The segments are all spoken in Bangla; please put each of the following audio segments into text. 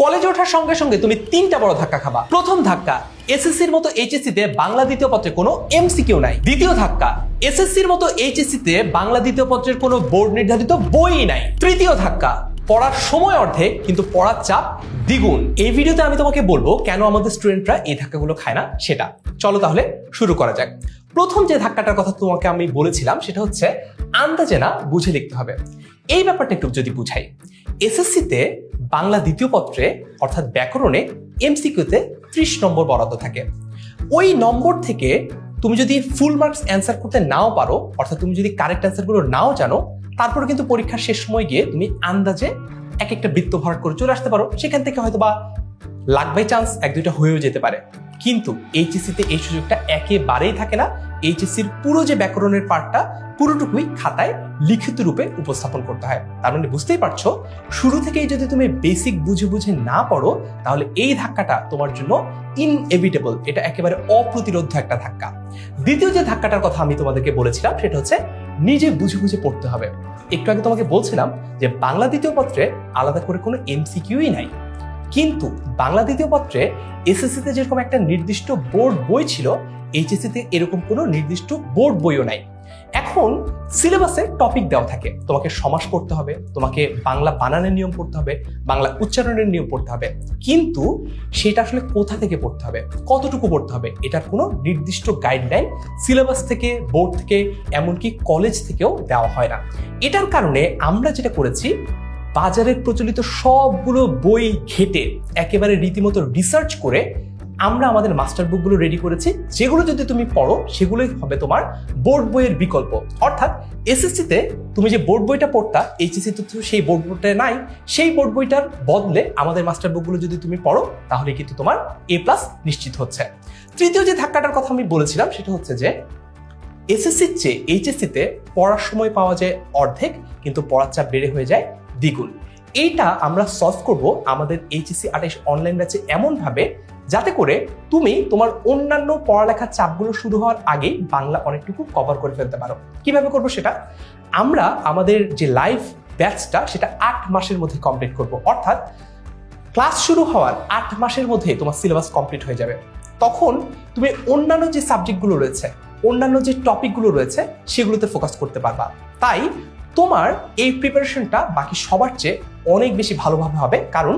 কলেজে ওঠার সঙ্গে সঙ্গে তুমি তিনটা বড় ধাক্কা খাবা। প্রথম ধাক্কা, এসএসসির মতো এইচএসসিতে বাংলা দ্বিতীয় পত্রে কোনো এমসিকিউ নাই। দ্বিতীয় ধাক্কা, এসএসসির মতো এইচএসসিতে বাংলা দ্বিতীয় পত্রের কোনো বোর্ড নির্ধারিত বই নাই। তৃতীয় ধাক্কা, পড়ার সময় অর্ধেক কিন্তু পড়ার চাপ দ্বিগুণ। এই ভিডিওতে আমি তোমাকে বলবো কেন আমাদের স্টুডেন্টরা এই ধাক্কাগুলো খায় না সেটা। চলো তাহলে শুরু করা যাক। প্রথম যে ধাক্কাটার কথা তোমাকে আমি বলেছিলাম সেটা হচ্ছে আন্দাজে না বুঝে লিখতে হবে। এই ব্যাপারটা একটু যদি বুঝাই, এসএসসিতে বাংলা দ্বিতীয় পত্রে অর্থাৎ ব্যাকরণে এমসিকিউতে 30 নম্বর বরাদ্দ থাকে। ওই নম্বর থেকে তুমি যদি ফুল মার্কস অ্যান্সার করতে নাও পারো, অর্থাৎ তুমি যদি কারেক্ট অ্যান্সারগুলো নাও জানো, তারপরে কিন্তু পরীক্ষার শেষ সময় গিয়ে তুমি আন্দাজে এক একটা বৃত্ত ভরাট করে চলে আসতে পারো। সেখান থেকে হয়তো বা লাক বাই চান্স এক দুইটা হয়েও যেতে পারে। কিন্তু এইচএসসিতে এই সুযোগটা একেবারেই থাকে না। এইচএসসির পুরো যে ব্যাকরণের পার্টটা পুরোটুকুই খাতায় লিখিত রূপে উপস্থাপন করতে হয়। তার মানে বুঝতেই পারছো, শুরু থেকেই যদি তুমি বেসিক বুঝে বুঝে না পড়ো তাহলে এই ধাক্কাটা তোমার জন্য ইনএভিটেবল, এটা একেবারে অপ্রতিরোধ্য একটা ধাক্কা। দ্বিতীয় যে ধাক্কাটার কথা আমি তোমাদেরকে বলেছিলাম সেটা হচ্ছে নিজে বুঝে বুঝে পড়তে হবে। একটু আগে তোমাকে বলছিলাম যে বাংলা দ্বিতীয় পত্রে আলাদা করে কোনো এমসিকিউই নাই, কিন্তু বাংলা দ্বিতীয় পত্রে এসএসসিতে যেরকম একটা নির্দিষ্ট বোর্ড বই ছিল, এইচএসসিতে এরকম কোনো নির্দিষ্ট বোর্ড বইও নাই। এখন সিলেবাসে টপিক দেওয়া থাকে, তোমাকে সমাস পড়তে হবে, তোমাকে বাংলা বানানের নিয়ম পড়তে হবে, বাংলা উচ্চারণের নিয়ম পড়তে হবে, কিন্তু সেটা আসলে কোথা থেকে পড়তে হবে, কতটুকু পড়তে হবে, এটার কোনো নির্দিষ্ট গাইডলাইন সিলেবাস থেকে, বোর্ড থেকে, এমনকি কলেজ থেকেও দেওয়া হয় না। এটার কারণে আমরা যেটা করেছি, বাজারের প্রচলিত সবগুলো বই ঘেটে একেবারে রীতিমতো রিসার্চ করে আমরা আমাদের মাস্টার বুকগুলো রেডি করেছি, যেগুলো যদি তুমি পড়ো সেগুলোই হবে তোমার বোর্ড বইয়ের বিকল্প। অর্থাৎ এসএসসিতে তুমি যে বোর্ড বইটা পড়তা, এইচএসসিতে তো সেই বোর্ড বইটা নাই, সেই বোর্ড বইটার বদলে আমাদের মাস্টার বুকগুলো যদি তুমি পড়ো তাহলে কিন্তু তোমার A+ নিশ্চিত হচ্ছে। তৃতীয় যে ধাক্কাটার কথা আমি বলেছিলাম সেটা হচ্ছে যে এসএসসির চেয়ে এইচএসসিতে পড়ার সময় পাওয়া যায় অর্ধেক, কিন্তু পড়ার চাপ বেড়ে হয়ে যায় দ্বিগুণ। এইটা আমরা সলভ করব আমাদের এইচএসসি 28 অনলাইন ব্যাচে এমনভাবে যাতে করে তুমি তোমার অন্যান্য পড়ালেখার চাপগুলো শুরু হওয়ার আগেই বাংলা অনেকটুকু কভার করে ফেলতে পারো। কিভাবে করবো সেটা, আমরা আমাদের যে লাইভ ব্যাচটা সেটা 8 মাসের মধ্যে কমপ্লিট করব। অর্থাৎ ক্লাস শুরু হওয়ার 8 মাসের মধ্যে তোমার সিলেবাস কমপ্লিট হয়ে যাবে। তখন তুমি অন্যান্য যে সাবজেক্টগুলো রয়েছে, অন্যান্য যে টপিকগুলো রয়েছে সেগুলোতে ফোকাস করতে পারবা। তাই তোমার এই প্রিপারেশনটা বাকি সবার চেয়ে অনেক বেশি ভালোভাবে হবে, কারণ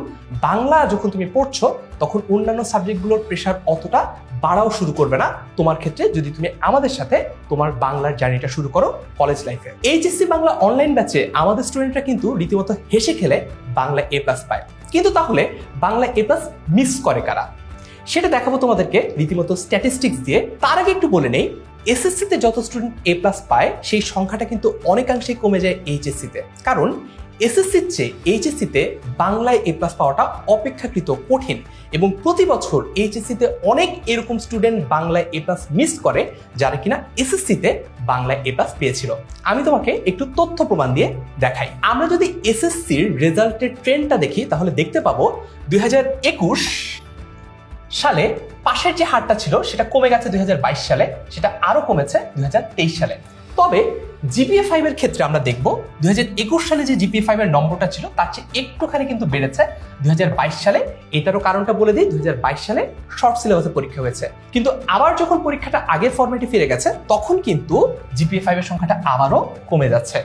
বাংলা যখন তুমি পড়ছো তখন অন্যান্য সাবজেক্টগুলোর প্রেশার অতটা বাড়াও শুরু করবে না তোমার ক্ষেত্রে, যদি তুমি আমাদের সাথে তোমার বাংলার জার্নিটা শুরু করো কলেজ লাইফে। এইচএসসি বাংলা অনলাইন ব্যাচে আমাদের স্টুডেন্টরা কিন্তু রীতিমতো হেসে খেলে বাংলা A+ পায়। কিন্তু তাহলে বাংলা A+ মিস করে কারা, সেটা দেখাবো তোমাদেরকে রীতিমতো স্ট্যাটিস্টিক্স দিয়ে। তার আগে একটু বলে নেই, এসএসসিতে যত স্টুডেন্ট A+ পায় সেই সংখ্যাটা কিন্তু অনেকাংশেই কমে যায় এইচএসসিতে, কারণ এসএসসির চেয়ে এইচএসসিতে বাংলায় A+ পাওয়াটা অপেক্ষাকৃত কঠিন, এবং প্রতি বছর এইচএসসিতে অনেক এরকম স্টুডেন্ট বাংলায় A+ মিস করে যারা কিনা এসএসসিতে বাংলায় A+ পেয়েছিল। আমি তোমাকে একটু তথ্য প্রমাণ দিয়ে দেখাই। আমরা যদি এসএসসির রেজাল্টের ট্রেন্ডটা দেখি তাহলে দেখতে পাবো 2021 সালে পাশের যে হারটা ছিল সেটা কমে গেছে 2022 সালে, সেটা আরো কমেছে 2023 সালে। তবে জিপিএ 5 এর ক্ষেত্রে আমরা দেখব 2021 সালে যে জিপিএ 5 এর নম্বরটা ছিল তার চেয়ে একটুখানি কিন্তু বেড়েছে 2022 সালে। এটারও কারণটা বলে দিই, 2022 সালে শর্ট সিলেবাসে পরীক্ষা হয়েছে, কিন্তু আবার যখন পরীক্ষাটা আগের ফরম্যাটে ফিরে গেছে তখন কিন্তু জিপিএ 5 এর সংখ্যাটা আবারও কমে যাচ্ছে।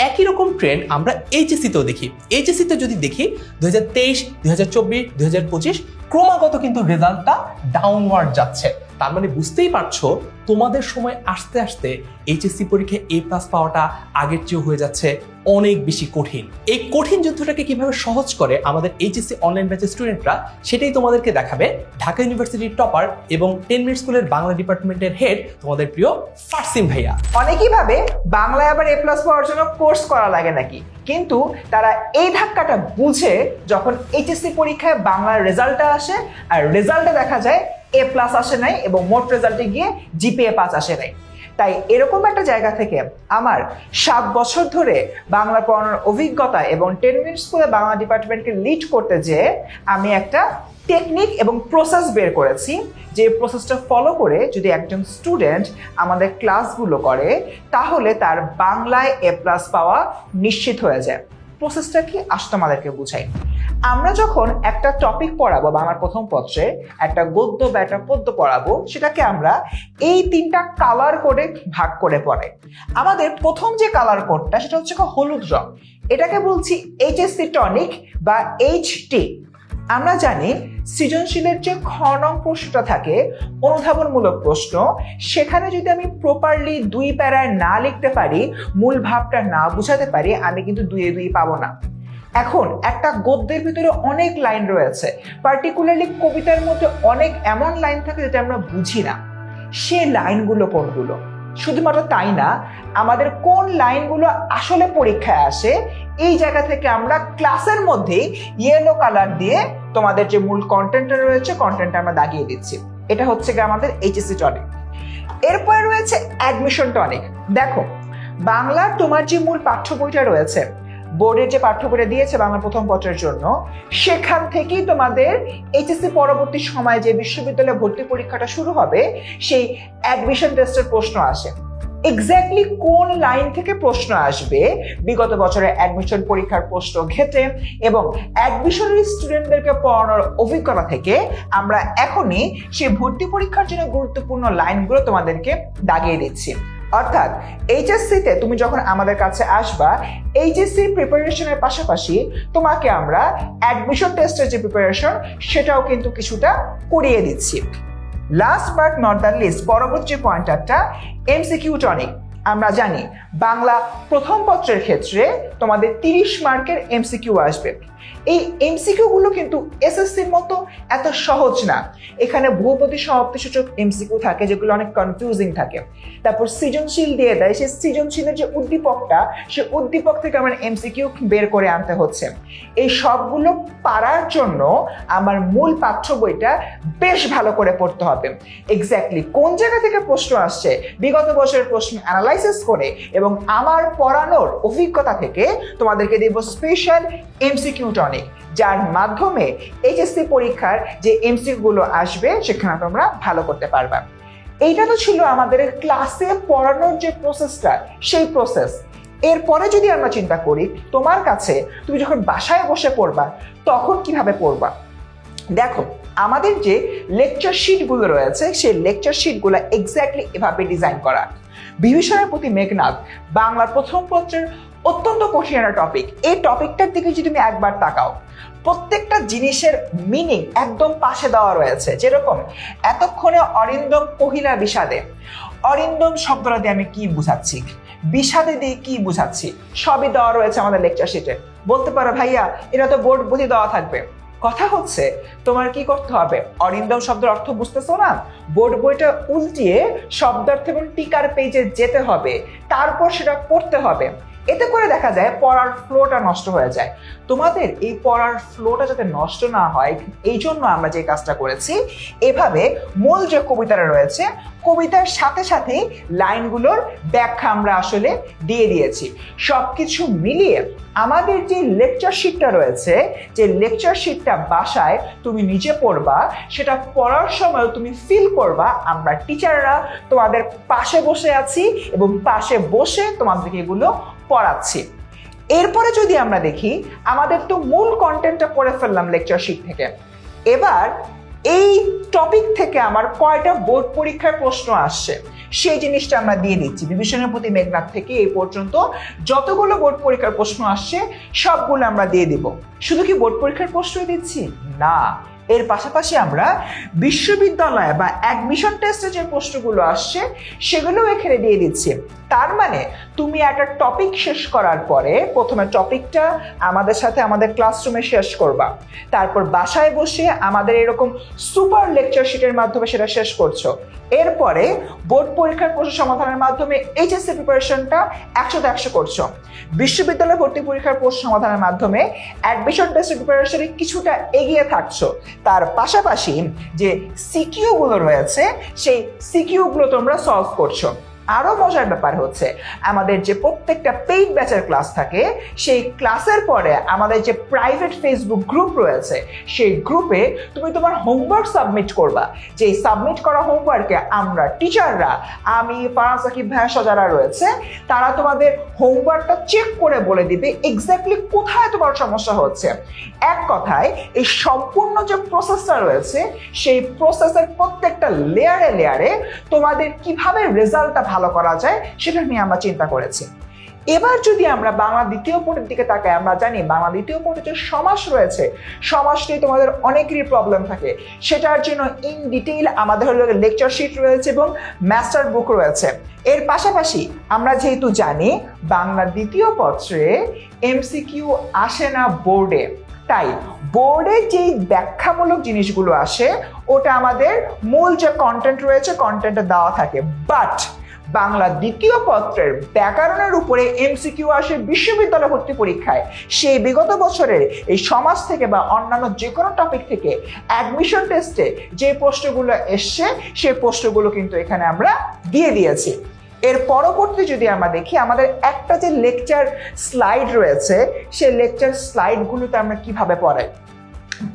একই রকম ট্রেন্ড আমরা এইচএসসিতেও দেখি। এইচএসসিতে যদি দেখি 2023, 2024, 2025 ক্রমাগত কিন্তু রেজাল্টটা ডাউনওয়ার্ড যাচ্ছে। তার মানে বুঝতেই পারছো তোমাদের সময় আস্তে আস্তে এইচএসসি পরীক্ষায় A+ পাওয়াটা আগের চেয়েও হয়ে যাচ্ছে অনেক বেশি কঠিন। এই কঠিন যুদ্ধটাকে কিভাবে সহজ করে আমাদের এইচএসসি অনলাইন ব্যাচের স্টুডেন্টরা, সেটাই তোমাদেরকে দেখাবে ঢাকা ইউনিভার্সিটির টপার এবং 10 মিনিট স্কুলের বাংলা ডিপার্টমেন্টের হেড তোমাদের প্রিয় ফারসিম ভাইয়া। অনেকেই ভাবে বাংলায় আবার A+ পাওয়ার জন্য কোর্স করা লাগে নাকি, কিন্তু তারা এই ধাক্কাটা বুঝে যখন এইচএসসি পরীক্ষায় বাংলার রেজাল্টটা আসে আর রেজাল্টে দেখা যায় A+ আসে নাই এবং মোট রেজাল্টে গিয়ে জিপিএ 5 আসে নাই। তাই এরকম একটা জায়গা থেকে আমার 7 বছর ধরে বাংলা পড়ানোর অভিজ্ঞতা এবং 10 মিনিট স্কুলে বাংলা ডিপার্টমেন্টকে লিড করতে যেয়ে আমি একটা টেকনিক এবং প্রসেস বের করেছি, যে প্রসেসটা ফলো করে যদি একজন স্টুডেন্ট আমাদের ক্লাসগুলো করে তাহলে তার বাংলায় A+ পাওয়া নিশ্চিত হয়ে যায়। প্রসেসটা কি আসলে আমাদেরকে বুঝাই। আমরা যখন একটা টপিক পড়াবো বাংলার প্রথম পত্রে একটা গদ্য বা একটা পদ্য পড়াবো, সেটাকে আমরা এই 3টা কালার কোডে ভাগ করে পড়াই। আমাদের প্রথম যে কালার কোডটা সেটা হচ্ছে হলুদ রং, এটাকে বলছি এইচএসসি টনিক বা এইচটি। আমরা জানি সৃজনশীলের যে খ নং প্রশ্নটা থাকে অনুধাবনমূলক প্রশ্ন, সেখানে যদি আমি প্রপারলি 2 প্যারায় না লিখতে পারি, মূল ভাবটা না বুঝাতে পারি, আমি কিন্তু 2 এ 2 পাবো না। এখন একটা গদ্যের ভিতরে অনেক লাইন রয়েছে, পার্টিকুলারলি কবিতার মধ্যে অনেক এমন লাইন থাকে যেটা আমরা বুঝি না। সে লাইনগুলো কোনগুলো? শুধুমাত্র তাই না, আমাদের কোন লাইনগুলো আসলে পরীক্ষায় আসে এই জায়গা থেকে আমরা ক্লাসের মধ্যেই ইয়েলো কালার দিয়ে তোমাদের যে মূল কন্টেন্টটা রয়েছে কন্টেন্টটা আমরা দাগিয়ে দিচ্ছি। এটা হচ্ছে কি আমাদের এইচএসসি টনিক। এরপরে রয়েছে অ্যাডমিশন টনিক। দেখো, বাংলার তোমার যে মূল পাঠ্য বইটা রয়েছে, বোর্ডের যে পাঠ্য বইটা দিয়েছে বাংলা প্রথম পত্রের জন্য, সেখান থেকেই তোমাদের এইচএসসি পরবর্তী সময়ে যে বিশ্ববিদ্যালয়ে ভর্তি পরীক্ষাটা শুরু হবে সেই অ্যাডমিশন টেস্টের প্রশ্ন আসে। এক্স্যাক্টলি কোন লাইন থেকে প্রশ্ন আসবে বিগত বছরের অ্যাডমিশন পরীক্ষার প্রশ্ন ঘেটে এবং অ্যাডমিশনারি স্টুডেন্টদেরকে পড়ানোর অভিজ্ঞতা থেকে আমরা এখনই সেই ভর্তি পরীক্ষার জন্য গুরুত্বপূর্ণ লাইনগুলো তোমাদেরকে দাগিয়ে দিচ্ছি। অর্থাৎ এইচএসসিতে তুমি যখন আমাদের কাছে আসবা, এইচএসসি প্রিপারেশনের পাশাপাশি তোমাকে আমরা অ্যাডমিশন টেস্টের যে প্রিপারেশন সেটাও কিন্তু কিছুটা করিয়ে দিচ্ছি। Last but not the least, পরবর্তী পয়েন্টারটা এমসিকিউ টনিক। আমরা জানি বাংলা প্রথম পত্রের ক্ষেত্রে তোমাদের 30 মার্কের এমসিকিউ আসবে। এই এমসিকিউ গুলো কিন্তু এসএসসির মতো এত সহজ না। এখানে বহুপদী সমাপ্তিসূচক এমসিকিউ থাকে যেগুলো অনেক কনফিউজিং থাকে। তারপর সৃজনশীল দিয়ে দেয়, সেই সৃজনশীলের যে উদ্দীপকটা, সে উদ্দীপক থেকে আমার এমসিকিউ বের করে আনতে হচ্ছে। এই সবগুলো পারার জন্য আমার মূল পাঠ্য বইটা বেশ ভালো করে পড়তে হবে। এক্স্যাক্টলি কোন জায়গা থেকে প্রশ্ন আসছে বিগত বছরের প্রশ্ন অ্যানালাইসিস করে এবং আমার পড়ানোর অভিজ্ঞতা থেকে তোমাদেরকে দেব স্পেশাল এমসিকিউ টনিক, যার মাধ্যমে এইচএসসি পরীক্ষার যে এমসিকিউ গুলো আসবে সেখানে তোমরা ভালো করতে পারবা। এইটা তো ছিল আমাদের ক্লাসে পড়ানোর যে প্রসেসটা, সেই প্রসেস। এরপরে যদি আমরা চিন্তা করি তোমার কাছে, তুমি যখন বাসায় বসে পড়বা তখন কিভাবে পড়বা। দেখো, আমাদের যে লেকচার শিটগুলো রয়েছে সেই লেকচার শিটগুলো এক্স্যাক্টলি এভাবে ডিজাইন করা। বিভীষণের প্রতি মেঘনাদ বাংলার প্রথম পত্রের অত্যন্ত কঠিন একটা টপিক। এই টপিকটার দিকে যদি তুমি একবার তাকাও, প্রত্যেকটা জিনিসের মিনিং একদম পাশে দেওয়া রয়েছে। যেরকম এতক্ষণে অরিন্দম কহিলা বিষাদে, অরিন্দম শব্দটা দিয়ে আমি কি বুঝাচ্ছি, বিষাদে দিয়ে কি বুঝাচ্ছি, সবই দেওয়া রয়েছে আমাদের লেকচার শিটে। বলতে পারো ভাইয়া এটা তো বোর্ড বুঝে দেওয়া থাকবে। কথা হচ্ছে তোমার কি করতে হবে, অরিন্দম শব্দের অর্থ বুঝতেছো না, বোর্ড বইটা উল্টিয়ে শব্দার্থ এবং টিকার পেজে যেতে হবে, তারপর সেটা পড়তে হবে। এতে করে দেখা যায় পড়ার ফ্লোটা নষ্ট হয়ে যায়। তোমাদের এই পড়ার ফ্লোটা যাতে নষ্ট না হয় এই জন্য আমরা যে কাজটা করেছি, এভাবে মূল যে কবিতাটা রয়েছে কবিতার সাথে সাথেই লাইনগুলোর ব্যাখ্যা আমরা আসলে দিয়ে দিয়েছি। সবকিছু মিলিয়ে আমাদের যে লেকচার শিটটা রয়েছে, যে লেকচার শিটটা বাসায় তুমি নিজে পড়বা, সেটা পড়ার সময় তুমি ফিল করবা আমরা টিচাররা তোমাদের পাশে বসে আছি এবং পাশে বসে তোমাদেরকে এগুলো পড়াচ্ছি। এরপরে যদি আমরা দেখি, আমাদের তো মূল কন্টেন্টটা পড়ে ফেললাম লেকচার শিট থেকে। এবার এই টপিক থেকে আমার কয়টা বোর্ড পরীক্ষার প্রশ্ন আসছে সেই জিনিসটা আমরা দিয়ে দিচ্ছি। বিভীষণের প্রতি মেঘনাদ থেকে এই পর্যন্ত যতগুলো বোর্ড পরীক্ষার প্রশ্ন আসছে সবগুলো আমরা দিয়ে দিব। শুধু কি বোর্ড পরীক্ষার প্রশ্নই দিচ্ছি না, এর পাশাপাশি আমরা বিশ্ববিদ্যালয়ে বা অ্যাডমিশন টেস্টে যে প্রশ্নগুলো আসছে সেগুলোও এখানে দিয়ে দিচ্ছি। তার মানে তুমি একটা টপিক শেষ করার পরে প্রথমে টপিকটা আমাদের সাথে আমাদের ক্লাসরুমে শেষ করবা, তারপর বাসায় বসে আমাদের এরকম সুপার লেকচার শিটের মাধ্যমে সেটা শেষ করছো। এরপরে বোর্ড পরীক্ষার প্রশ্ন সমাধানের মাধ্যমে এইচএসসি প্রিপারেশনটা 100-100 করছো। বিশ্ববিদ্যালয় ভর্তি পরীক্ষার প্রশ্ন সমাধানের মাধ্যমে অ্যাডমিশন টেস্টের প্রিপারেশনে কিছুটা এগিয়ে থাকছো। তার পাশাপাশি যে সিকিউ গুলো রয়েছে সেই সিকিউ গুলো তোমরা সলভ করছো। আরো মজার ব্যাপার হচ্ছে আমাদের যে প্রত্যেকটা পেইড ব্যাচের ক্লাস থাকে সেই ক্লাসের পরে আমাদের যে প্রাইভেট ফেসবুক গ্রুপ রয়েছে সেই গ্রুপে তুমি তোমার হোমওয়ার্ক সাবমিট করবা। যে সাবমিট করা হোমওয়ার্কে আমরা টিচাররা, আমি, ফারাজ সাকিব ভাইয়া যারা রয়েছে তারা তোমাদের হোমওয়ার্কটা চেক করে বলে দিবে এক্স্যাক্টলি কোথায় তোমার সমস্যা হচ্ছে। এক কথায় এই সম্পূর্ণ যে প্রসেসটা রয়েছে সেই প্রসেসের প্রত্যেকটা লেয়ারে লেয়ারে তোমাদের কিভাবে রেজাল্টটা ভালো করা যায় সেটা নিয়ে আমরা চিন্তা করেছি। এবার যদি আমরা বাংলা দ্বিতীয় পত্রের দিকে তাকাই, আমরা জানি বাংলা দ্বিতীয় পত্রে যে সমাস রয়েছে, সমাস নিয়ে তোমাদের অনেকেরই প্রবলেম থাকে। সেটার জন্য ইন ডিটেইল আমাদের হলো লেকচার শিট রয়েছে এবং মাস্টার বুক রয়েছে। এর পাশাপাশি আমরা যেহেতু জানি বাংলা দ্বিতীয় পত্রে এমসিকিউ আসে না বোর্ডে, তাই বোর্ডে যেই ব্যাখ্যামূলক জিনিসগুলো আসে ওটা আমাদের মূল যে কন্টেন্ট রয়েছে কন্টেন্টে দেওয়া থাকে। বাট বাংলা দ্বিতীয় পত্রের ব্যাকরণের উপরে এমসিকিউ আসে বিশ্ববিদ্যালয় ভর্তি পরীক্ষায়। সেই বিগত বছরের এই সমাজ থেকে বা অন্যান্য যে কোনো টপিক থেকে অ্যাডমিশন টেস্টে যে প্রশ্নগুলো এসছে সেই প্রশ্নগুলো কিন্তু এখানে আমরা দিয়ে দিয়েছি। এর পরবর্তী যদি আমরা দেখি আমাদের একটা যে লেকচার স্লাইড রয়েছে সেই লেকচার স্লাইডগুলোতে আমরা কিভাবে পড়াই।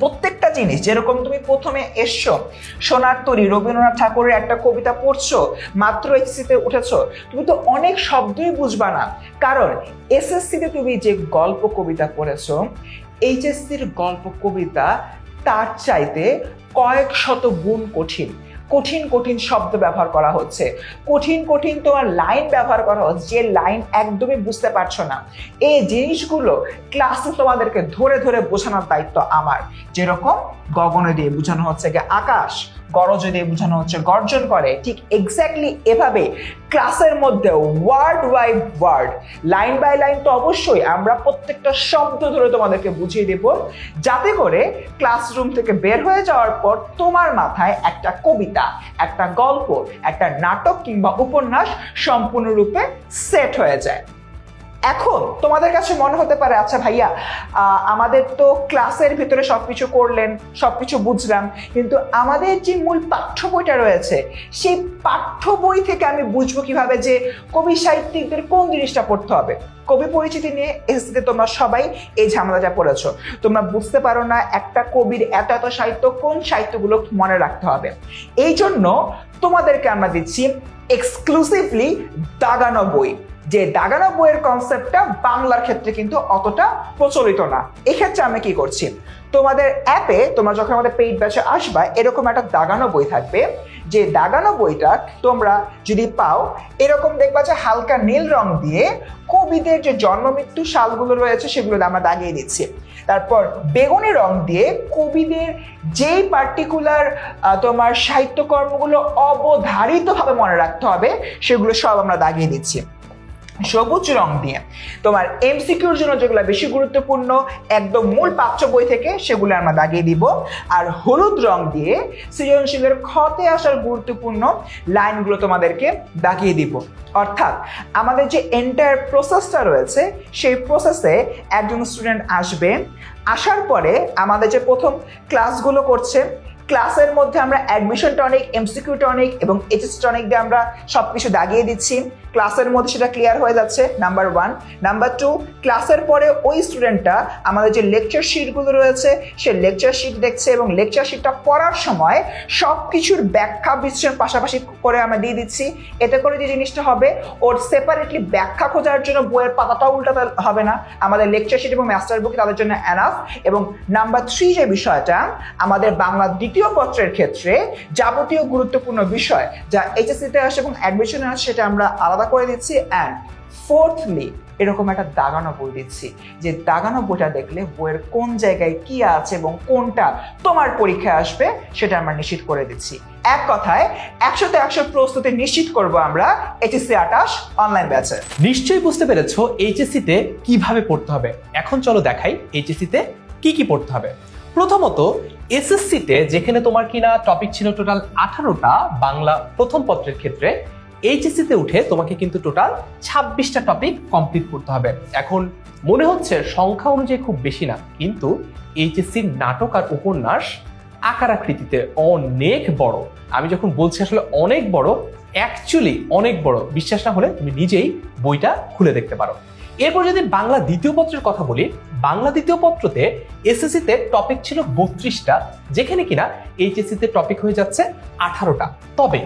প্রত্যেকটা জিনিস যেরকম তুমি প্রথমে এসছো সোনার তরী রবীন্দ্রনাথ ঠাকুরের একটা কবিতা পড়ছো, মাত্র এইচএসসিতে উঠেছো, তুমি তো অনেক শব্দই বুঝবা না, কারণ এসএসসিতে তুমি যে গল্প কবিতা পড়েছো এইচএসসির গল্প কবিতা তার চাইতে কয়েক শত গুণ কঠিন। কঠিন কঠিন শব্দ ব্যবহার করা হচ্ছে, কঠিন কঠিন তোমার লাইন ব্যবহার করা হচ্ছে, যে লাইন একদমই বুঝতে পারছো না। এই জিনিসগুলো ক্লাসে তোমাদেরকে ধরে ধরে বোঝানোর দায়িত্ব আমার। যেরকম গগনে দিয়ে বোঝানো হচ্ছে গিয়ে আকাশ, গরজে দিয়ে বোঝানো হচ্ছে গর্জন করে, ঠিক এক্স্যাক্টলি এভাবে ক্লাসের মধ্যে word by word, line by line তো অবশ্যই আমরা প্রত্যেকটা শব্দ ধরে তোমাদেরকে বুঝিয়ে দেব, যাতে করে ক্লাসরুম থেকে বের হয়ে যাওয়ার পর তোমার মাথায় একটা কবিতা, একটা গল্প, একটা নাটক কিংবা উপন্যাস সম্পূর্ণরূপে সেট হয়ে যায়। এখন তোমাদের কাছে মনে হতে পারে আচ্ছা ভাইয়া আমাদের তো ক্লাসের ভিতরে সবকিছু করলেন, সবকিছু বুঝলাম, কিন্তু আমাদের যে মূল পাঠ্য বইটা রয়েছে সেই পাঠ্য বই থেকে আমি বুঝবো কিভাবে যে কবি সাহিত্যিকদের কোন জিনিসটা পড়তে হবে। কবি পরিচিতি নিয়ে এসএসসিতে তোমরা সবাই এই ঝামেলাটা পড়েছো, তোমরা বুঝতে পারো না একটা কবির এত এত সাহিত্য কোন সাহিত্যগুলো মনে রাখতে হবে। এই জন্য তোমাদেরকে আমরা দিচ্ছি এক্সক্লুসিভলি দাগানো বই। যে দাগানো বইয়ের কনসেপ্টটা বাংলার ক্ষেত্রে কিন্তু অতটা প্রচলিত না। এক্ষেত্রে আমি কি করছি, তোমাদের অ্যাপে তোমরা যখন আমাদের পেইড ব্যাচে আসবা এরকম একটা দাগানো বই থাকবে, যে দাগানো বইটা তোমরা যদি পাও এরকম দেখবা যে হালকা নীল রং দিয়ে কবিদের যে জন্ম মৃত্যু সালগুলো রয়েছে সেগুলো আমরা দাগিয়ে দিচ্ছি। তারপর বেগুনি রং দিয়ে কবিদের যেই পার্টিকুলার তোমার সাহিত্যকর্মগুলো অবধারিতভাবে মনে রাখতে হবে সেগুলো সব আমরা দাগিয়ে দিচ্ছি। সবুজ রং দিয়ে তোমার এমসিকিউর জন্য যেগুলো বেশি গুরুত্বপূর্ণ একদম মূল পাঠ্য বই থেকে সেগুলো আমরা দাগিয়ে দিব। আর হলুদ রং দিয়ে সৃজনশীলের খতে আসার গুরুত্বপূর্ণ লাইনগুলো তোমাদেরকে দাগিয়ে দিব। অর্থাৎ আমাদের যে এন্টায়ার প্রসেসটা রয়েছে সেই প্রসেসে একজন স্টুডেন্ট আসবে, আসার পরে আমাদের যে প্রথম ক্লাসগুলো করছে ক্লাসের মধ্যে আমরা অ্যাডমিশন টনিক, এমসিকিউ টনিক এবং এইচএস টনিক দিয়ে আমরা সবকিছু দাগিয়ে দিচ্ছি। ক্লাসের মধ্যে সেটা ক্লিয়ার হয়ে যাচ্ছে, নাম্বার 1। নাম্বার 2, ক্লাসের পরে ওই স্টুডেন্টটা আমাদের যে লেকচার শিটগুলো রয়েছে সে লেকচার শিট দেখছে এবং লেকচার শিটটা পড়ার সময় সব কিছুর ব্যাখ্যা বিশ্লেষণ পাশাপাশি করে আমরা দিয়ে দিচ্ছি। এতে করে যে জিনিসটা হবে ওর সেপারেটলি ব্যাখ্যা খোঁজার জন্য বইয়ের পাতাটাও উল্টাতে হবে না, আমাদের লেকচার শিট এবং মাস্টার বুক তাদের জন্য এনাফ। এবং নাম্বার 3 যে বিষয়টা আমাদের বাংলা দ্বিতীয় পত্রের ক্ষেত্রে যাবতীয় গুরুত্বপূর্ণ বিষয় যা এইচএসসিতে আসে এবং অ্যাডমিশনে আসে সেটা আমরা আলাদা করে দিচ্ছি। অ্যান্ড ফোর্থলি এরকম একটা দাগানো বই দিচ্ছি, যে দাগানো বইটা দেখলে বইয়ের কোন জায়গায় কি আছে এবং কোনটা তোমার পরীক্ষায় আসবে সেটা আমরা নিশ্চিত করে দিচ্ছি। এক কথায় 100তে 100 প্রস্তুতি নিশ্চিত করব আমরা এইচএসসি 28 অনলাইন ব্যাচে। নিশ্চয়ই বুঝতে পেরেছো এইচএসসিতে কিভাবে পড়তে হবে। এখন চলো দেখাই এইচএসসিতে কি কি পড়তে হবে। প্রথমত এসএসসিতে যেখানে তোমার কিনা টপিক ছিল টোটাল 18টা বাংলা প্রথম পত্রের ক্ষেত্রে, এইচএসসিতে উঠে তোমাকে কিন্তু টোটাল 26টা টপিক কমপ্লিট করতে হবে। এখন মনে হচ্ছে সংখ্যা অনুযায়ী খুব বেশি না, কিন্তু এইচএসসির নাটক আর উপন্যাস আকার আকৃতিতে অনেক বড়। আমি যখন বলছি আসলে অনেক বড়, অ্যাকচুয়ালি অনেক বড়। বিশ্বাস না হলে তুমি নিজেই বইটা খুলে দেখতে পারো। এরপর যদি বাংলা দ্বিতীয় পত্রের কথা বলি, বাংলা দ্বিতীয় পত্রতে এসএসসি তে টপিক ছিল 32টা, যেখানে কিনা এইচএসসি তে টপিক হয়ে যাচ্ছে 18টা। তবে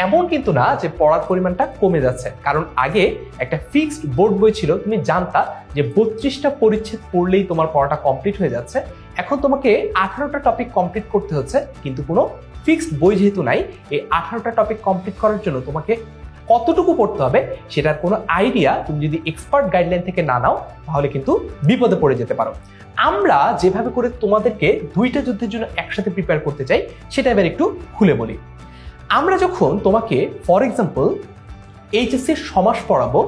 এমন কিন্তু না যে পড়ার পরিমাণটা কমে যাচ্ছে, কারণ আগে একটা ফিক্সড বোর্ড বই ছিল, তুমি জানতা যে 32টা পরিচ্ছেদ পড়লেই তোমার পড়াটা কমপ্লিট হয়ে যাচ্ছে। এখন তোমাকে 18টা টপিক কমপ্লিট করতে হচ্ছে, কিন্তু কোনো ফিক্সড বই যেহেতু নাই, এই 18টা টপিক কমপ্লিট করার জন্য তোমাকে কতটুকু পড়তে হবে সেটার কোনো আইডিয়া তুমি যদি এক্সপার্ট গাইডলাইন থেকে না নাও, তাহলে কিন্তু বিপদে পড়ে যেতে পারো। আমরা যেভাবে করে তোমাদেরকে দুইটা যুদ্ধের জন্য একসাথে প্রিপেয়ার করতে চাই, সেটা এবার একটু খুলে বলি। আমরা যখন তোমাকে ফর এক্সাম্পল এইচএসসির সমাস পড়াবো,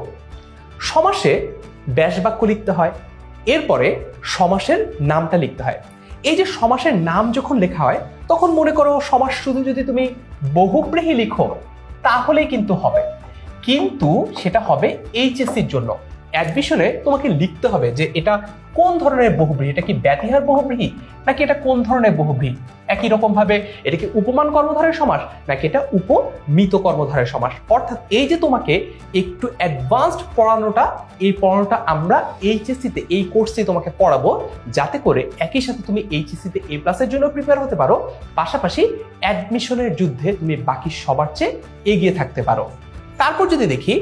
সমাসে ব্যাস বাক্য লিখতে হয়, এরপরে সমাসের নামটা লিখতে হয়। এই যে সমাসের নাম যখন লেখা হয়, তখন মনে করো সমাস শুধু যদি তুমি বহুব্রীহি লিখো তাহলেই কিন্তু হবে, কিন্তু সেটা হবে এইচএসসির জন্য। অ্যাডমিশনে তোমাকে লিখতে হবে যে এটা কোন ধরনের বহুব্রীহি, এটা কি ব্যতিহার বহুব্রীহি নাকি এটা কোন ধরনের বহুব্রীহি। একই রকম ভাবে এটা কি উপমান কর্মধারের সমাস নাকি এটা উপমিত কর্মধারের সমাস। অর্থাৎ এই যে তোমাকে একটু অ্যাডভান্সড পড়ানোটা, এই পড়ানোটা আমরা এইচএসসিতে এই কোর্সে তোমাকে পড়াবো, যাতে করে একই সাথে তুমি এইচএসসিতে A+-এর জন্য প্রিপেয়ার হতে পারো, পাশাপাশি অ্যাডমিশনের যুদ্ধে তুমি বাকি সবার চেয়ে এগিয়ে থাকতে পারো। তারপর যদি দেখি,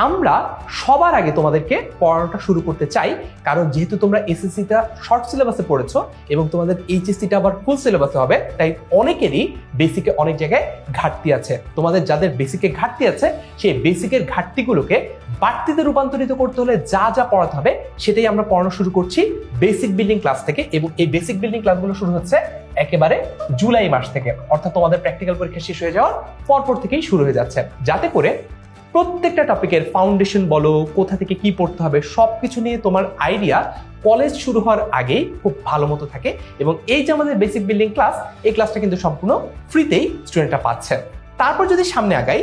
আমরা সবার আগে তোমাদেরকে পড়ানোটা শুরু করতে চাই, কারণ যেহেতু তোমরা এসএসসিটা শর্ট সিলেবাসে পড়েছো এবং তোমাদের এইচএসসিটা আবার ফুল সিলেবাসে হবে, তাই অনেকেরই বেসিকে অনেক জায়গায় ঘাটতি আছে। তোমাদের যাদের বেসিকে ঘাটতি আছে, সেই বেসিকের ঘাটতিগুলোকে বাড়তিতে রূপান্তরিত করতে হলে যা যা পড়াতে হবে সেটাই আমরা পড়ানো শুরু করছি বেসিক বিল্ডিং ক্লাস থেকে। এবং এই বেসিক বিল্ডিং ক্লাসগুলো শুরু হচ্ছে একেবারে জুলাই মাস থেকে, অর্থাৎ তোমাদের প্র্যাকটিক্যাল পরীক্ষা শেষ হয়ে যাওয়ার পরপর থেকেই শুরু হয়ে যাচ্ছে, যাতে করে প্রত্যেকটা টপিকের ফাউন্ডেশন বলো, কোথা থেকে কি পড়তে হবে, সবকিছু নিয়ে তোমার আইডিয়া কলেজ শুরু হওয়ার আগেই খুব ভালো মতো থাকে। এবং এই যে আমাদের বেসিক বিল্ডিং ক্লাস, এই ক্লাসটা কিন্তু সম্পূর্ণ ফ্রিতেই স্টুডেন্টরা পাচ্ছে। তারপর যদি সামনে আগাই,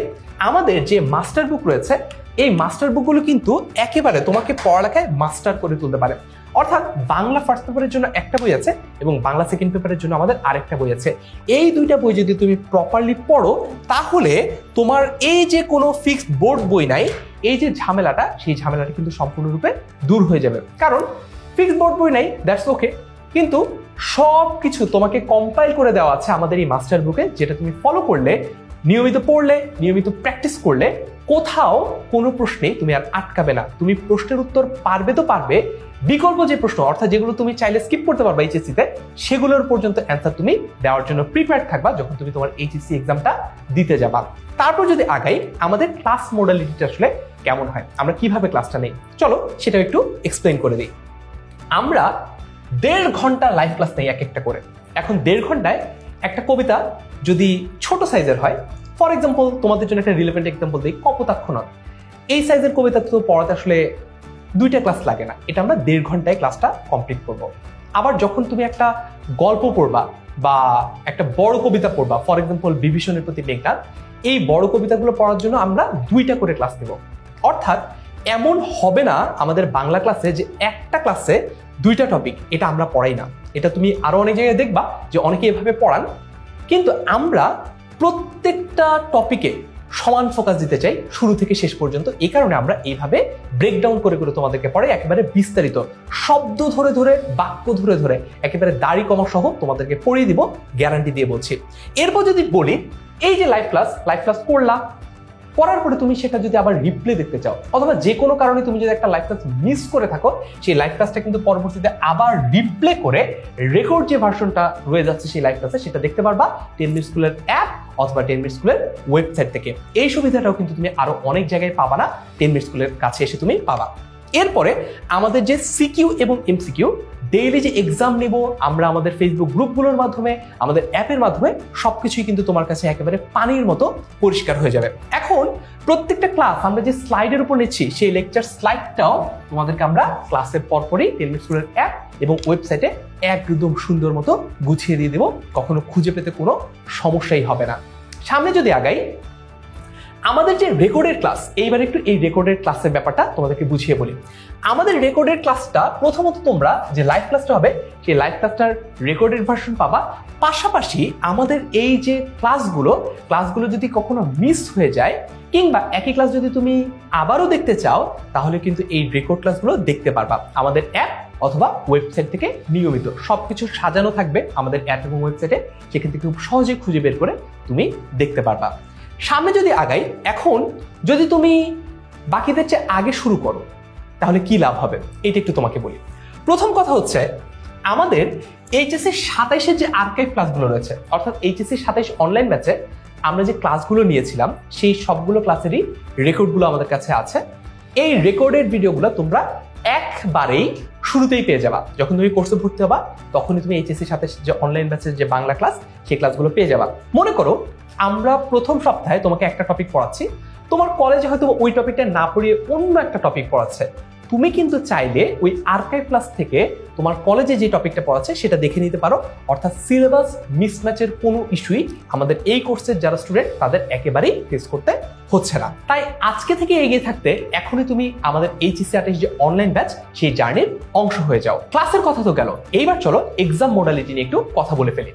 আমাদের যে মাস্টার বুক রয়েছে, এই মাস্টার বুকগুলো কিন্তু একেবারে তোমাকে পড়ালেখায় মাস্টার করে তুলতে পারে। অর্থাৎ বাংলা ফার্স্ট পেপারের জন্য একটা বই আছে এবং বাংলা সেকেন্ড পেপারের জন্য আমাদের আরেকটা বই আছে। এই দুইটা বই যদি তুমি প্রপারলি পড়ো, তাহলে তোমার এই যে কোনো ফিক্সড বোর্ড বই নাই, এই যে ঝামেলাটা, সেই ঝামেলাটা কিন্তু সম্পূর্ণরূপে দূর হয়ে যাবে। কারণ ফিক্সড বোর্ড বই নাই, দ্যাটস ওকে, কিন্তু সব কিছু তোমাকে কম্পাইল করে দেওয়া আছে আমাদের এই মাস্টার বুকে, যেটা তুমি ফলো করলে, নিয়মিত পড়লে, নিয়মিত প্র্যাকটিস করলে কোথাও কোনো প্রশ্নেই তুমি আর আটকাবে না। তুমি প্রশ্নের উত্তর পারবে তো পারবে, বিকল্প যে প্রশ্ন, অর্থাৎ যেগুলো তুমি চাইলে স্কিপ করতে পারবা এইচএসসিতে, সেগুলোর পর্যন্ত অ্যান্সার তুমি দেওয়ার জন্য প্রিপেয়ার থাকবা যখন তুমি তোমার এইচএসসি এক্সামটা দিতে যাবা। তারপর যদি আগাই, আমাদের ক্লাস মডালিটিটা আসলে কেমন হয়, আমরা কিভাবে ক্লাসটা নেই, চলো সেটা একটু এক্সপ্লেইন করে দিই। আমরা 1.5 ঘন্টা লাইভ ক্লাস নেই এক একটা করে। এখন 1.5 ঘন্টায় একটা কবিতা যদি ছোট সাইজের হয়, ফর এক্সাম্পল তোমাদের জন্য একটা রিলেভেন্ট এক্সাম্পল দিই, কপোতাক্ষ নদ, এই সাইজের কবিতা তো পড়াতে আসলে 2টা ক্লাস লাগে না, এটা আমরা 1.5 ঘন্টায় ক্লাসটা কমপ্লিট করব। আবার যখন তুমি একটা গল্প পড়বা বা একটা বড় কবিতা পড়বা, ফর এক্সাম্পল বিভীষণের প্রতি মেঘনাদ, এই বড় কবিতাগুলো পড়ার জন্য আমরা 2টা করে ক্লাস নেব। অর্থাৎ এমন হবে না আমাদের বাংলা ক্লাসে যে একটা ক্লাসে 2টা টপিক, এটা আমরা পড়াই না। এটা তুমি আরো অনেক জায়গায় দেখবা যে অনেকে এভাবে পড়ান, কিন্তু আমরা প্রত্যেকটা টপিকে সমান ফোকাস দিতে চাই শুরু থেকে শেষ পর্যন্ত। এই কারণে আমরা এইভাবে ব্রেকডাউন করে করে তোমাদেরকে পড়াই, একেবারে বিস্তারিত শব্দ ধরে ধরে, বাক্য ধরে ধরে, একেবারে দাড়ি কমা সহ তোমাদেরকে পড়িয়ে দিব, গ্যারান্টি দিয়ে বলছি। এরপর যদি বলি, এই যে লাইভ ক্লাস করলা, করার পরে তুমি সেটা যদি আবার রিপ্লে দেখতে চাও, অথবা যে কোনো কারণে তুমি যদি একটা লাইভ ক্লাস মিস করে থাকো, সেই লাইভ ক্লাসটা কিন্তু পরবর্তীতে আবার রিপ্লে করে রেকর্ড যে ভার্সনটা রয়ে যাচ্ছে সেই লাইভ ক্লাসে, সেটা দেখতে পারবা 10 মিনিট স্কুলের অ্যাপ অথবা 10 মিনিট স্কুলের ওয়েবসাইট থেকে। এই সুবিধাটাও কিন্তু তুমি আরো অনেক জায়গায় পাবা না, 10 মিনিট স্কুলের কাছে এসে তুমি পাবা। এরপরে আমাদের যে সিকিউ এবং এমসিকিউ, ডেইলি যে এক্সাম নেব আমরা আমাদের ফেসবুক গ্রুপগুলোর মাধ্যমে, আমাদের অ্যাপের মাধ্যমে, সবকিছুই কিন্তু তোমার কাছে একেবারে পানির মতো পরিষ্কার হয়ে যাবে। এখন প্রত্যেকটা ক্লাস আমরা যে স্লাইডের উপর নিচ্ছি, সেই লেকচার স্লাইডটাও তোমাদেরকে আমরা ক্লাসের পরপরই 10 মিনিট স্কুলের অ্যাপ এবং ওয়েবসাইটে একদম সুন্দর মতো গুছিয়ে দিয়ে দেবো, কখনো খুঁজে পেতে কোনো সমস্যাই হবে না। সামনে যদি আগাই, আমাদের যে রেকর্ডের ক্লাস, এইবার একটু এই রেকর্ডের ক্লাসের ব্যাপারটা তোমাদেরকে বুঝিয়ে বলি। আমাদের রেকর্ডের ক্লাসটা প্রথমত তোমরা যে লাইভ ক্লাসটা হবে সেই লাইভ ক্লাসটার রেকর্ডেড ভার্সন পাবা। পাশাপাশি আমাদের এই যে ক্লাসগুলো যদি কখনো মিস হয়ে যায় কিংবা একই ক্লাস যদি তুমি আবারও দেখতে চাও তাহলে কিন্তু এই রেকর্ড ক্লাসগুলো দেখতে পারবা আমাদের অ্যাপ অথবা ওয়েবসাইট থেকে নিয়মিত। সবকিছু সাজানো থাকবে আমাদের অ্যাপ এবং ওয়েবসাইটে, সেখান থেকে খুব সহজেই খুঁজে বের করে তুমি দেখতে পারবা। সামনে যদি আগাই, এখন যদি তুমি বাকিদের চেয়ে আগে শুরু করো তাহলে কি লাভ হবে এটা একটু তোমাকে বলি। প্রথম কথা হচ্ছে আমাদের এইচএসসি 27-এর যে আর্কাইভ ক্লাসগুলো রয়েছে, অর্থাৎ এইচএসসি 27 অনলাইন ব্যাচে আমরা যে ক্লাসগুলো নিয়েছিলাম সেই সবগুলো ক্লাসেরই রেকর্ডগুলো আমাদের কাছে আছে। এই রেকর্ডেড ভিডিওগুলো তোমরা একবারেই শুরুতেই পেয়ে যাবা। যখন তুমি কোর্সে ভর্তি হবা তখনই তুমি এইচএসসি 27 যে অনলাইন ব্যাচের যে বাংলা ক্লাস সেই ক্লাসগুলো পেয়ে যাবা। মনে করো আমরা প্রথম সপ্তাহে তোমাকে একটা টপিক পড়াচ্ছি, তোমার কলেজে হয়তো ওই টপিকটা না পড়িয়ে অন্য একটা টপিক পড়াচ্ছে, তুমি কিন্তু চাইলে ওই আর্কাইভ ক্লাস থেকে তোমার কলেজে যে টপিকটা পড়াচ্ছে সেটা দেখে নিতে পারো। অর্থাৎ সিলেবাস মিসম্যাচের কোনো ইস্যুই আমাদের এই কোর্সের যারা স্টুডেন্ট তাদের একেবারেই ফেস করতে হচ্ছে না। তাই আজকে থেকে এগিয়ে থাকতে এখনই তুমি আমাদের এইচএসসি 28 যে অনলাইন ব্যাচ সেই জার্নির অংশ হয়ে যাও। ক্লাসের কথা তো গেল, এইবার চলো এক্সাম মোডালিটি নিয়ে একটু কথা বলে ফেলি।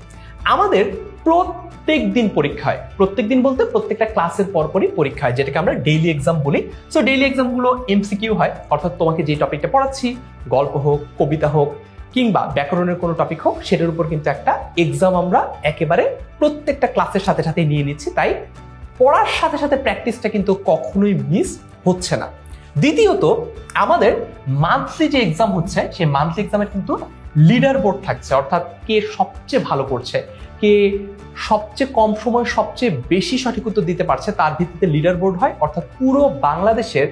আমাদের প্রত্যেক দিন পরীক্ষা হয়, প্রত্যেক দিন বলতে প্রত্যেকটা ক্লাসের পরপরই পরীক্ষা হয়, যেটাকে আমরা ডেইলি এক্সাম বলি। সো ডেইলি এক্সামগুলো এমসিকিউ হয়, অর্থাৎ তোমাকে যে টপিকটা পড়াচ্ছি, গল্প হোক, কবিতা হোক কিংবা ব্যাকরণের কোনো টপিক হোক, সেটার উপর কিন্তু একটা এক্সাম আমরা একেবারে প্রত্যেকটা ক্লাসের সাথে সাথে নিয়ে নিচ্ছি। তাই পড়ার সাথে সাথে প্র্যাকটিসটা কিন্তু কখনোই মিস হচ্ছে না। দ্বিতীয়ত আমাদের মান্থলি যে এক্সাম হচ্ছে সেই মান্থলি এক্সামের কিন্তু লিডার বোর্ড থাকছে, অর্থাৎ কে সবচেয়ে ভালো করছে, কে সবচেয়ে কম সময় সবচেয়ে বেশি সঠিক উত্তর দিতে পারছে তার ভিত্তিতে লিডার বোর্ড হয়। অর্থাৎ পুরো বাংলাদেশের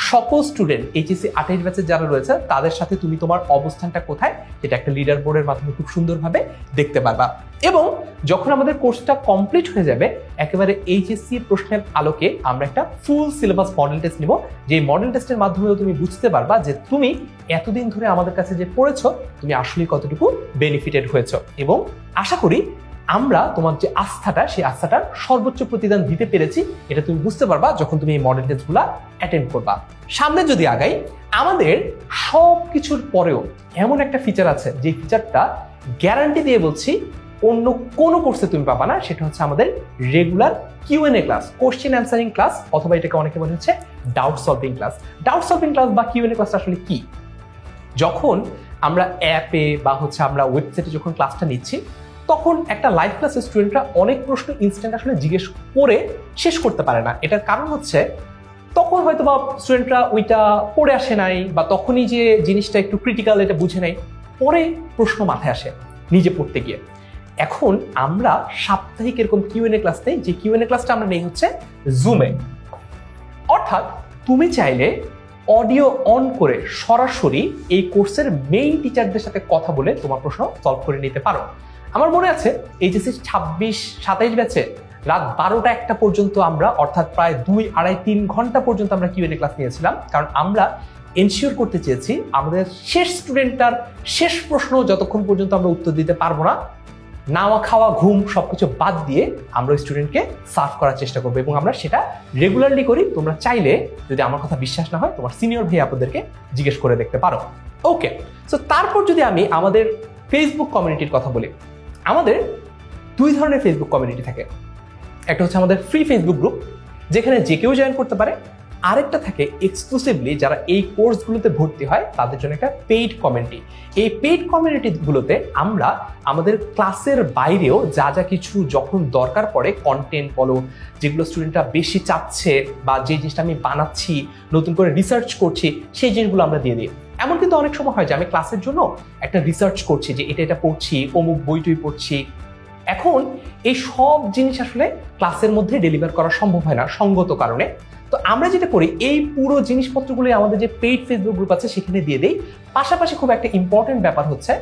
সকল স্টুডেন্ট এইচএসসি 28 ব্যাচে যারা রয়েছে তাদের সাথে তুমি তোমার অবস্থানটা কোথায় সেটা একটা লিডার বোর্ডের মাধ্যমে খুব সুন্দরভাবে দেখতে পারবা। এবং যখন আমাদের কোর্সটা কমপ্লিট হয়ে যাবে একেবারে এইচএসসি প্রশ্নের আলোকে আমরা একটা ফুল সিলেবাস মডেল টেস্ট নিব, যে মডেল টেস্টের মাধ্যমেও তুমি বুঝতে পারবা যে তুমি এতদিন ধরে আমাদের কাছে যে পড়েছো তুমি আসলে কতটুকু বেনিফিটেড হয়েছো। এবং আশা করি আমরা তোমার যে আস্থাটা সেই আস্থাটার সর্বোচ্চ প্রতিদান দিতে পেরেছি এটা তুমি বুঝতে পারবা যখন তুমি এই মডেল টেস্টগুলো অ্যাটেন্ড করবা। সামনে যদি আগাই, আমাদের সব কিছুর পরেও এমন একটা ফিচার আছে যে ফিচারটা গ্যারান্টি দিয়ে বলছি অন্য কোনো কোর্সে তুমি পাবা না, সেটা হচ্ছে আমাদের regular QNA class, question answering class, অথবা এটাকে অনেকে বলে হচ্ছে doubt solving class. Doubt solving class বা কিউএনএ ক্লাস আসলে কি? যখন আমরা অ্যাপে বা হচ্ছে আমরা ওয়েবসাইটে যখন ক্লাসটা নিচ্ছি তখন একটা লাইভ ক্লাসের স্টুডেন্টরা অনেক প্রশ্ন ইনস্ট্যান্ট আসলে জিজ্ঞেস করে শেষ করতে পারে না। এটার কারণ হচ্ছে তখন হয়তো বা স্টুডেন্টরা ওইটা পড়ে আসে নাই, বা তখনই যে জিনিসটা একটু ক্রিটিক্যাল এটা বুঝে নাই, পরে প্রশ্ন মাথায় আসে নিজে পড়তে গিয়ে। এখন আমরা সাপ্তাহিক এরকম কিউএনএ ক্লাস নেই, যে কিউএনএ ক্লাসটা আমরা নেই হচ্ছে জুমে। অর্থাৎ তুমি চাইলে অডিও অন করে সরাসরি এই কোর্সের মেইন টিচারদের সাথে কথা বলে তোমার প্রশ্ন সলভ করে নিতে পারো। আমার মনে আছে এইচএসসি 26-27 ব্যাচে রাত 12টা-1টা পর্যন্ত আমরা, অর্থাৎ প্রায় 2-2.5-3 ঘন্টা পর্যন্ত আমরা কিউএনএ ক্লাস নিয়েছিলাম, কারণ আমরা এনশিওর করতে চেয়েছি আমাদের শেষ স্টুডেন্টটার শেষ প্রশ্ন যতক্ষণ পর্যন্ত আমরা উত্তর দিতে পারবো না, নাওয়া খাওয়া ঘুম সবকিছু বাদ দিয়ে আমরা স্টুডেন্টকে সার্ভ করার চেষ্টা করবো, এবং আমরা সেটা রেগুলারলি করি। তোমরা চাইলে যদি আমার কথা বিশ্বাস না হয় তোমার সিনিয়র ভাই আপনাদেরকে জিজ্ঞেস করে দেখতে পারো। ওকে, সো তারপর যদি আমি আমাদের ফেসবুক কমিউনিটির কথা বলি, আমাদের 2 ধরনের ফেসবুক কমিউনিটি থাকে। একটা হচ্ছে আমাদের ফ্রি ফেসবুক গ্রুপ যেখানে যে কেউ জয়েন করতে পারে, আরেকটা থাকে এক্সক্লুসিভলি যারা এই কোর্সগুলোতে ভর্তি হয় তাদের জন্য একটা পেইড কমিউনিটি। এই পেইড কমিউনিটিগুলোতে আমরা আমাদের ক্লাসের বাইরেও যা যা কিছু যখন দরকার পড়ে, কন্টেন্ট বলো, যেগুলো স্টুডেন্টরা বেশি চাচ্ছে বা যে জিনিসটা আমি বানাচ্ছি, নতুন করে রিসার্চ করছি, সেই জিনিসগুলো আমরা দিয়ে দিই। এমন কিন্তু অনেক সময় হয় যে আমি ক্লাসের জন্য একটা রিসার্চ করছি, যে এটা পড়ছি, অমুক বইটই পড়ছি। এখন এই সব জিনিস আসলে ক্লাসের মধ্যে ডেলিভার করা সম্ভব হয় না সঙ্গত কারণে। তো আমরা যেটা করি, এই পুরো জিনিসপত্রগুলো আমাদের যে পেইড ফেসবুক গ্রুপ আছে সেখানে দিয়ে দিই। পাশাপাশি খুব একটা ইম্পর্টেন্ট ব্যাপার হচ্ছে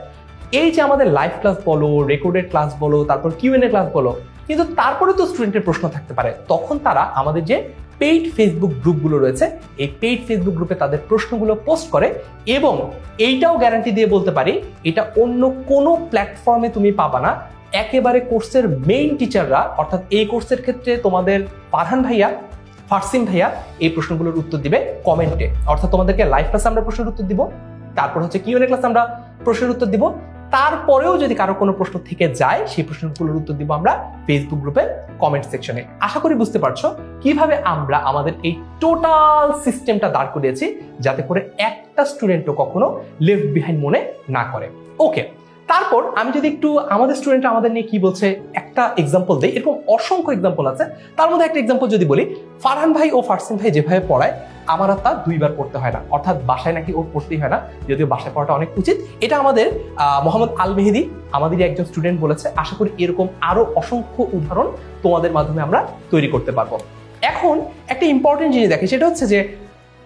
এই যে আমাদের লাইভ ক্লাস বলো, রেকর্ডেড ক্লাস বলো, তারপর কিউএনএ ক্লাস বলো, কিন্তু তারপরে তো স্টুডেন্টের প্রশ্ন থাকতে পারে, তখন তারা আমাদের যে পেইড ফেসবুক গ্রুপগুলো রয়েছে এই পেইড ফেসবুক গ্রুপে তাদের প্রশ্নগুলো পোস্ট করে। এবং এইটাও গ্যারান্টি দিয়ে বলতে পারি এটা অন্য কোনো প্ল্যাটফর্মে তুমি পাবা না। একেবারে কোর্সের মেইন টিচাররা, অর্থাৎ এই কোর্সের ক্ষেত্রে তোমাদের ফারহান ভাইয়া ফারসিন ভাইয়া এই প্রশ্নগুলোর উত্তর দিবে কমেন্টে, অর্থাৎ তোমাদেরকে লাইভ ক্লাসে আমরা প্রশ্নের উত্তর দিব, তারপর হচ্ছে কিউএনএ ক্লাসে আমরা প্রশ্নের উত্তর দিব, তারপরেও যদি কারো কোনো প্রশ্ন থেকে যায় সেই প্রশ্নগুলোর উত্তর দিব আমরা ফেসবুক গ্রুপে কমেন্ট সেকশনে। আশা করি বুঝতে পারছো কিভাবে আমরা আমাদের এই টোটাল সিস্টেমটা দাঁড় করিয়েছি যাতে করে একটা স্টুডেন্টও কখনো লেফট বিহাইন্ড মনে না করে। ওকে, তারপর আমি যদি একটু আমাদের স্টুডেন্ট আমাদের নিয়ে কি বলছে একটা এক্সাম্পল দিই, এরকম অসংখ্য এক্সাম্পল আছে, তার মধ্যে একটা এক্সাম্পল যদি বলি, ফারহান ভাই ও ফারসিন ভাই যেভাবে পড়ায় আমার আর তা দুইবার পড়তে হয় না, অর্থাৎ বাসায় নাকি ওর পড়তেই হয় না, যদিও বাসায় পড়াটা অনেক উচিত। এটা আমাদের মোহাম্মদ আল মেহেদি আমাদেরই একজন স্টুডেন্ট বলেছে। আশা করি এরকম আরো অসংখ্য উদাহরণ তোমাদের মাধ্যমে আমরা তৈরি করতে পারবো। এখন একটা ইম্পর্টেন্ট জিনিস দেখে, সেটা হচ্ছে যে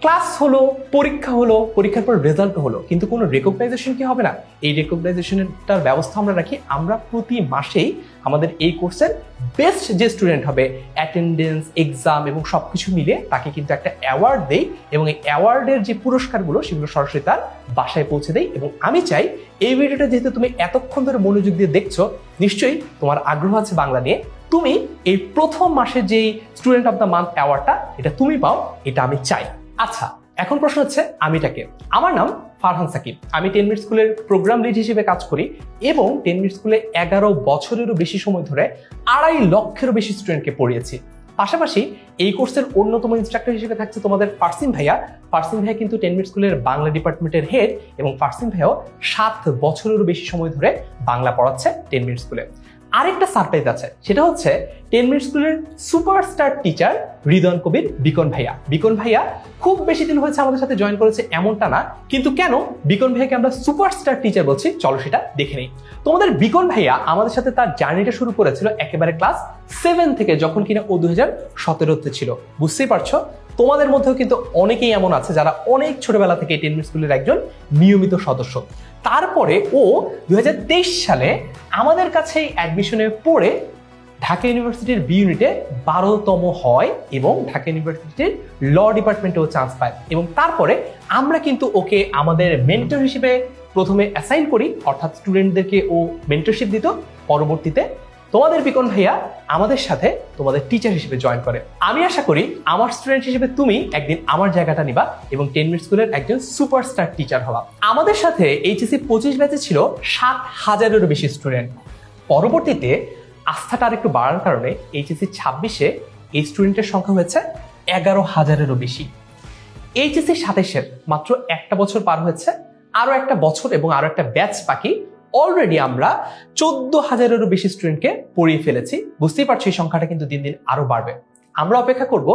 ক্লাস হলো, পরীক্ষা হলো, পরীক্ষার পর রেজাল্ট হলো, কিন্তু কোনো রেকগনাইজেশন কি হবে না? এই রেকগনাইজেশনটার ব্যবস্থা আমরা রাখি। আমরা প্রতি মাসেই আমাদের এই কোর্সের বেস্ট যে স্টুডেন্ট হবে অ্যাটেন্ডেন্স, এক্সাম এবং সবকিছু মিলে তাকে কিন্তু একটা অ্যাওয়ার্ড দেই, এবং এই অ্যাওয়ার্ডের যে পুরস্কারগুলো সেগুলো সরাসরি তার বাসায় পৌঁছে দেই। এবং আমি চাই এই ভিডিওটা যেহেতু তুমি এতক্ষণ ধরে মনোযোগ দিয়ে দেখছো, নিশ্চয়ই তোমার আগ্রহ আছে বাংলা নিয়ে, তুমি এই প্রথম মাসের যেই স্টুডেন্ট অফ দ্য মান্থ অ্যাওয়ার্ডটা এটা তুমি পাও, এটা আমি চাই। আচ্ছা, এখন প্রশ্ন হচ্ছে আমিটাকে। আমার নাম ফারহান সাকিব, আমি 10 মিনিট স্কুলের প্রোগ্রাম লিড হিসেবে কাজ করি এবং 10 মিনিট স্কুলে 11 বছরেরও বেশি সময় ধরে 2.5 লক্ষেরও বেশি স্টুডেন্টকে পড়িয়েছি। পাশাপাশি এই কোর্সের অন্যতম ইনস্ট্রাক্টর হিসেবে থাকছে তোমাদের ফারসিন ভাইয়া। ফারসিন ভাইয়া কিন্তু 10 মিনিট স্কুলের বাংলা ডিপার্টমেন্টের হেড, এবং ফারসিন ভাইয়াও 7 বছরেরও বেশি সময় ধরে বাংলা পড়াচ্ছে 10 মিনিট স্কুলে। আরেকটা সারপ্রাইজ আছে, সেটা হচ্ছে 10 মিনিট স্কুলের সুপারস্টার টিচার হৃদয়ন কবির বিকন ভাইয়া। বিকন ভাইয়া খুব বেশি দিন হয়েছে আমাদের সাথে জয়েন করেছে এমনটা না, কিন্তু কেন বিকন ভাইয়াকে আমরা সুপারস্টার টিচার বলছি চলো সেটা দেখে নেই। তোমাদের বিকন ভাইয়া আমাদের সাথে তার জার্নিটা শুরু করেছিল একেবারে ক্লাস 7 থেকে, যখন কিনা ও 2017-তে ছিল। বুঝতেই পারছো তোমাদের মধ্যেও কিন্তু অনেকেই এমন আছে যারা অনেক ছোটবেলা থেকে 10 মিনিট স্কুলের একজন নিয়মিত সদস্য। তারপরে ও 2023 সালে আমাদের কাছেই অ্যাডমিশনে পড়ে ঢাকা ইউনিভার্সিটির বি ইউনিটে 12তম হয় এবং ঢাকা ইউনিভার্সিটির ল ডিপার্টমেন্টেও চান্স পায়। এবং তারপরে আমরা কিন্তু ওকে আমাদের মেন্টর হিসেবে প্রথমে অ্যাসাইন করি, অর্থাৎ স্টুডেন্টদেরকে ও মেন্টরশিপ দিত। পরবর্তীতে তোমাদের বিকন ভাইয়া আমাদের সাথে তোমাদের টিচার হিসেবে জয়েন করে। আমি আশা করি আমার স্টুডেন্ট হিসেবে তুমি একদিন আমার জায়গাটা নিবা এবং 10 মিনিট স্কুলের একজন সুপারস্টার টিচার হবা। আমাদের সাথে এইচএসসি 25 ব্যাচে ছিল 7,000-এরও বেশি স্টুডেন্ট। পরবর্তীতে আস্থাটা আর একটু বাড়ার কারণে এইচএসসি 26-এ এই স্টুডেন্টের সংখ্যা হয়েছে 11,000-এরও বেশি। এইচএসসি 27-এর মাত্র একটা বছর পার হয়েছে, আরো একটা বছর এবং আরো একটা ব্যাচ বাকি। অলরেডি আমরা 14,000-এরও বেশি স্টুডেন্টকে পড়িয়ে ফেলেছি। বুঝতেই পারছো এই সংখ্যাটা কিন্তু দিন দিন আরো বাড়বে। আমরা অপেক্ষা করব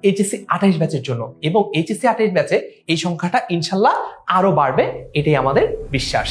এইচএসসি 28 ব্যাচের জন্য, এবং এইচএসসি 28 ব্যাচে এই সংখ্যাটা ইনশাল্লাহ আরো বাড়বে, এটাই আমাদের বিশ্বাস।